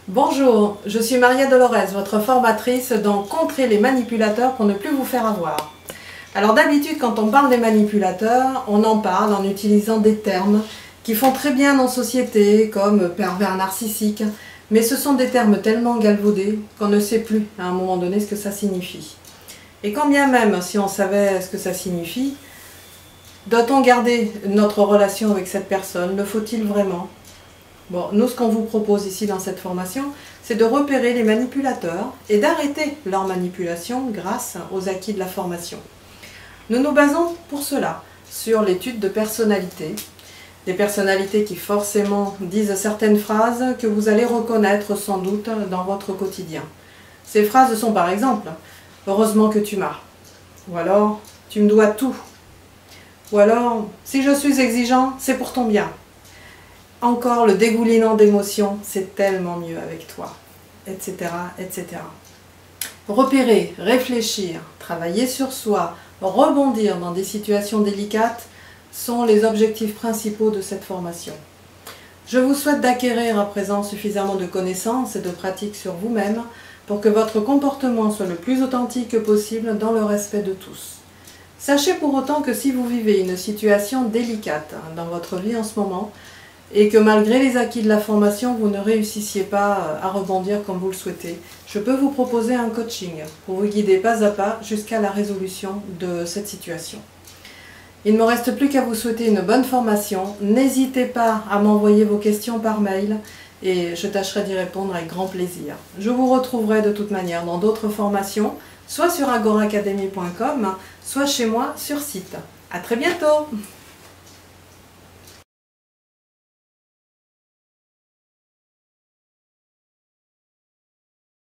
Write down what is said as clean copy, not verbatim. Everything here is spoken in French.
Bonjour, je suis Maria Dolores, votre formatrice dans Contrer les manipulateurs pour ne plus vous faire avoir. Alors d'habitude, quand on parle des manipulateurs, on en parle en utilisant des termes qui font très bien en société, comme pervers narcissique, mais ce sont des termes tellement galvaudés qu'on ne sait plus à un moment donné ce que ça signifie. Et quand bien même, si on savait ce que ça signifie, doit-on garder notre relation avec cette personne? Le faut-il vraiment? Bon, nous, ce qu'on vous propose ici dans cette formation, c'est de repérer les manipulateurs et d'arrêter leur manipulation grâce aux acquis de la formation. Nous nous basons pour cela sur l'étude de personnalités, des personnalités qui forcément disent certaines phrases que vous allez reconnaître sans doute dans votre quotidien. Ces phrases sont par exemple « Heureusement que tu m'as » ou alors « Tu me dois tout » ou alors « Si je suis exigeant, c'est pour ton bien ». Encore le dégoulinant d'émotions, c'est tellement mieux avec toi, etc., etc. Repérer, réfléchir, travailler sur soi, rebondir dans des situations délicates sont les objectifs principaux de cette formation. Je vous souhaite d'acquérir à présent suffisamment de connaissances et de pratiques sur vous-même pour que votre comportement soit le plus authentique possible dans le respect de tous. Sachez pour autant que si vous vivez une situation délicate dans votre vie en ce moment, et que malgré les acquis de la formation, vous ne réussissiez pas à rebondir comme vous le souhaitez, je peux vous proposer un coaching pour vous guider pas à pas jusqu'à la résolution de cette situation. Il ne me reste plus qu'à vous souhaiter une bonne formation. N'hésitez pas à m'envoyer vos questions par mail et je tâcherai d'y répondre avec grand plaisir. Je vous retrouverai de toute manière dans d'autres formations, soit sur agoracademy.com, soit chez moi sur site. À très bientôt!